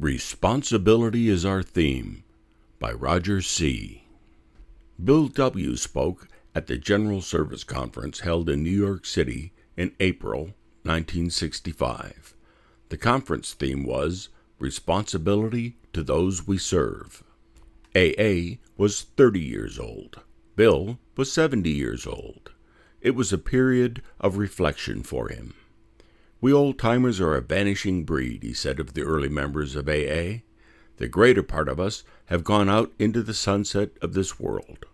Responsibility is Our Theme by Roger C. Bill W. spoke at the General Service Conference held in New York City in April 1965. The conference theme was Responsibility to Those We Serve. AA was 30 years old. Bill was 70 years old. It was a period of reflection for him. "We old-timers are a vanishing breed," he said of the early members of AA. "The greater part of us have gone out into the sunset of this world."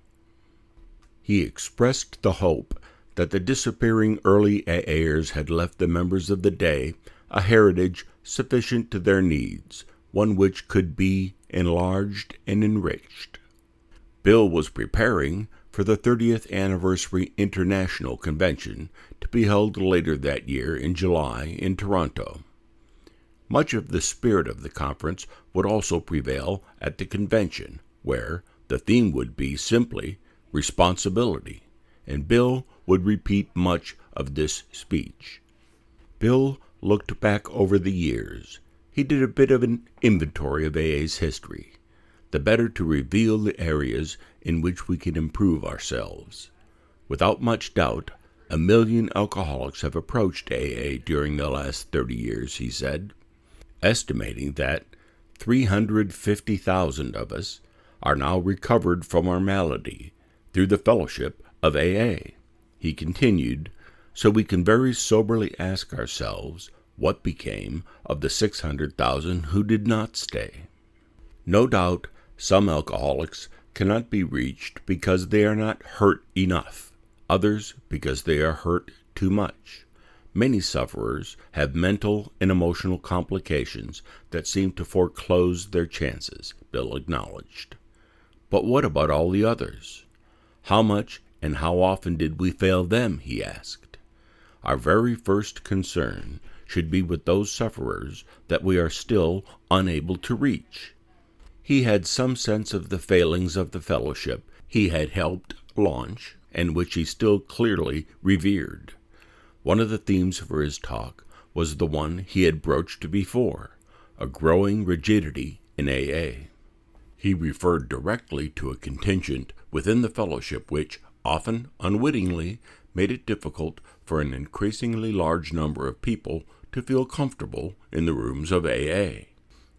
He expressed the hope that the disappearing early AAers had left the members of the day a heritage sufficient to their needs, one which could be enlarged and enriched. Bill was preparing for the 30th Anniversary International Convention to be held later that year in July in Toronto. Much of the spirit of the conference would also prevail at the convention, where the theme would be simply responsibility, and Bill would repeat much of this speech. Bill looked back over the years. He did a bit of an inventory of AA's history, the better to reveal the areas in which we can improve ourselves. Without much doubt, 1 million alcoholics have approached AA during the last 30 years, he said, estimating that 350,000 of us are now recovered from our malady through the fellowship of AA. He continued, so we can very soberly ask ourselves what became of the 600,000 who did not stay. No doubt, some alcoholics cannot be reached because they are not hurt enough, others because they are hurt too much. Many sufferers have mental and emotional complications that seem to foreclose their chances, Bill acknowledged. But what about all the others? How much and how often did we fail them, he asked. Our very first concern should be with those sufferers that we are still unable to reach. He had some sense of the failings of the fellowship he had helped launch, and which he still clearly revered. One of the themes for his talk was the one he had broached before, a growing rigidity in AA. He referred directly to a contingent within the fellowship which, often unwittingly, made it difficult for an increasingly large number of people to feel comfortable in the rooms of AA.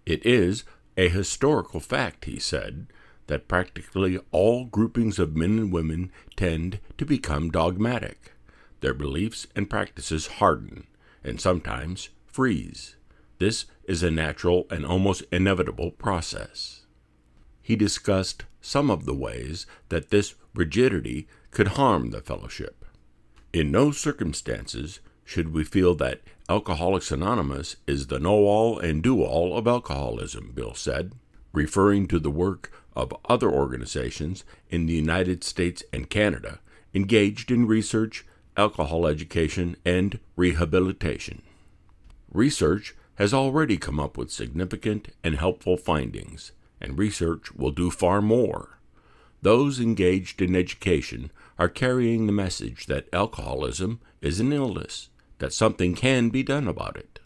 It is a historical fact, he said, that practically all groupings of men and women tend to become dogmatic. Their beliefs and practices harden, and sometimes freeze. This is a natural and almost inevitable process. He discussed some of the ways that this rigidity could harm the fellowship. In no circumstances should we feel that Alcoholics Anonymous is the know-all and do-all of alcoholism, Bill said, referring to the work of other organizations in the United States and Canada engaged in research, alcohol education, and rehabilitation. Research has already come up with significant and helpful findings, and research will do far more. Those engaged in education are carrying the message that alcoholism is an illness, that something can be done about it.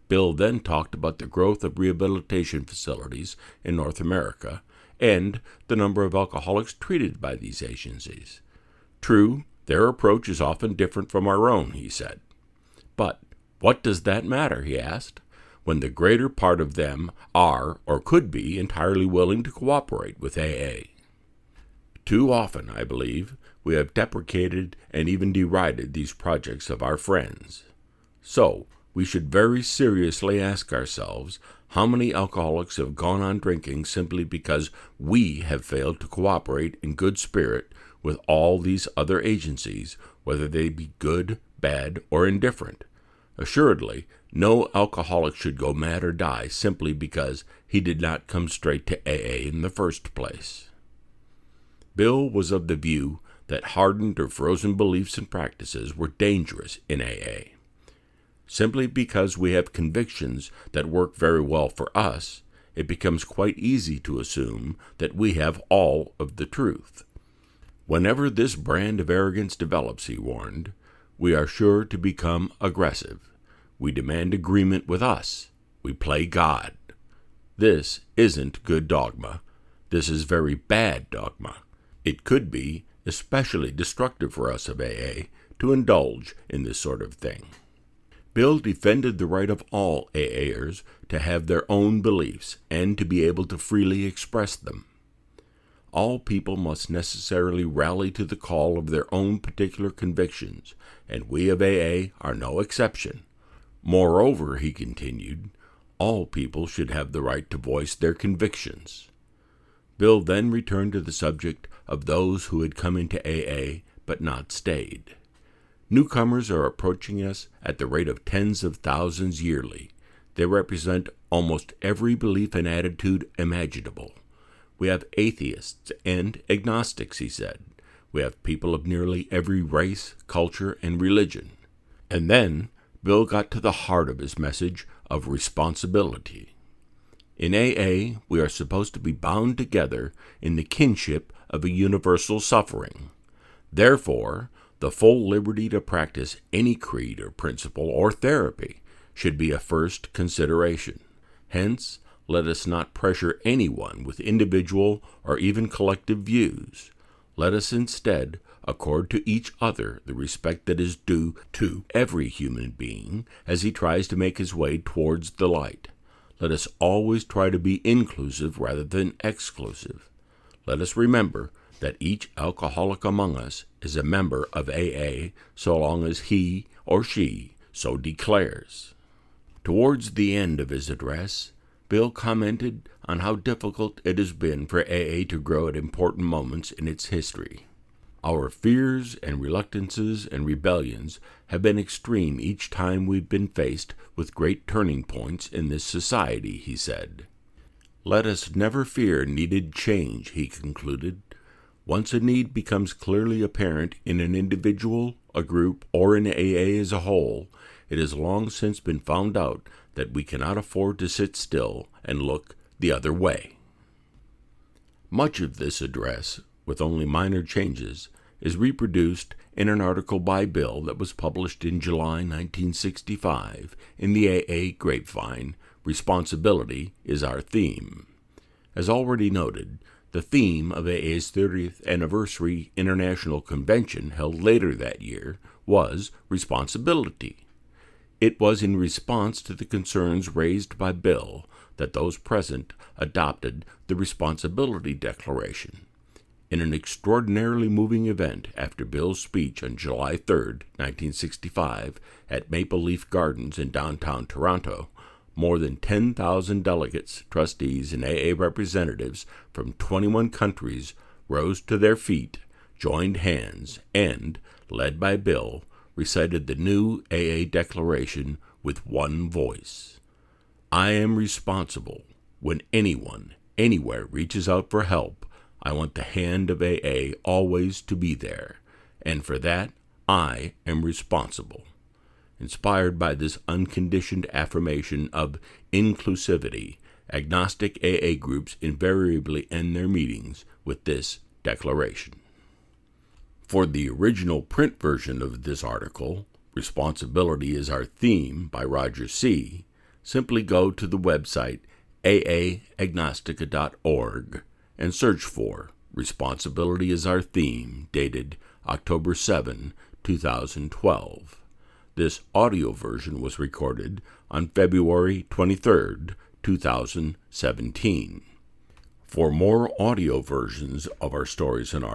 Bill then talked about the growth of rehabilitation facilities in North America and the number of alcoholics treated by these agencies. True, their approach is often different from our own, he said. But what does that matter, he asked, when the greater part of them are or could be entirely willing to cooperate with AA? Too often, I believe, we have deprecated and even derided these projects of our friends. So, we should very seriously ask ourselves how many alcoholics have gone on drinking simply because we have failed to cooperate in good spirit with all these other agencies, whether they be good, bad, or indifferent. Assuredly, no alcoholic should go mad or die simply because he did not come straight to AA in the first place. Bill was of the view that hardened or frozen beliefs and practices were dangerous in AA. Simply because we have convictions that work very well for us, it becomes quite easy to assume that we have all of the truth. Whenever this brand of arrogance develops, he warned, we are sure to become aggressive. We demand agreement with us. We play God. This isn't good dogma. This is very bad dogma. It could be especially destructive for us of AA to indulge in this sort of thing. Bill defended the right of all AAers to have their own beliefs and to be able to freely express them. All people must necessarily rally to the call of their own particular convictions, and we of AA are no exception. Moreover, he continued, all people should have the right to voice their convictions. Bill then returned to the subject of those who had come into AA but not stayed. Newcomers are approaching us at the rate of tens of thousands yearly. They represent almost every belief and attitude imaginable. We have atheists and agnostics, he said. We have people of nearly every race, culture, and religion. And then Bill got to the heart of his message of responsibility. In AA, we are supposed to be bound together in the kinship of a universal suffering. Therefore, the full liberty to practice any creed or principle or therapy should be a first consideration. Hence, let us not pressure anyone with individual or even collective views. Let us instead accord to each other the respect that is due to every human being as he tries to make his way towards the light. Let us always try to be inclusive rather than exclusive. Let us remember that each alcoholic among us is a member of AA so long as he or she so declares. Towards the end of his address, Bill commented on how difficult it has been for AA to grow at important moments in its history. Our fears and reluctances and rebellions have been extreme each time we've been faced with great turning points in this society, he said. Let us never fear needed change, he concluded. Once a need becomes clearly apparent in an individual, a group, or in AA as a whole, it has long since been found out that we cannot afford to sit still and look the other way. Much of this address, with only minor changes, is reproduced in an article by Bill that was published in July 1965 in the AA Grapevine, Responsibility is Our Theme. As already noted, the theme of AA's 30th Anniversary International Convention held later that year was responsibility. It was in response to the concerns raised by Bill that those present adopted the Responsibility Declaration. In an extraordinarily moving event after Bill's speech on July 3, 1965, at Maple Leaf Gardens in downtown Toronto, more than 10,000 delegates, trustees, and AA representatives from 21 countries rose to their feet, joined hands, and, led by Bill, recited the new AA Declaration with one voice. I am responsible. When anyone, anywhere reaches out for help, I want the hand of AA always to be there, and for that I am responsible. Inspired by this unconditioned affirmation of inclusivity, agnostic AA groups invariably end their meetings with this declaration. For the original print version of this article, Responsibility is Our Theme by Roger C., simply go to the website aagnostica.org and search for Responsibility is Our Theme, dated October 7, 2012. This audio version was recorded on February 23, 2017. For more audio versions of our stories and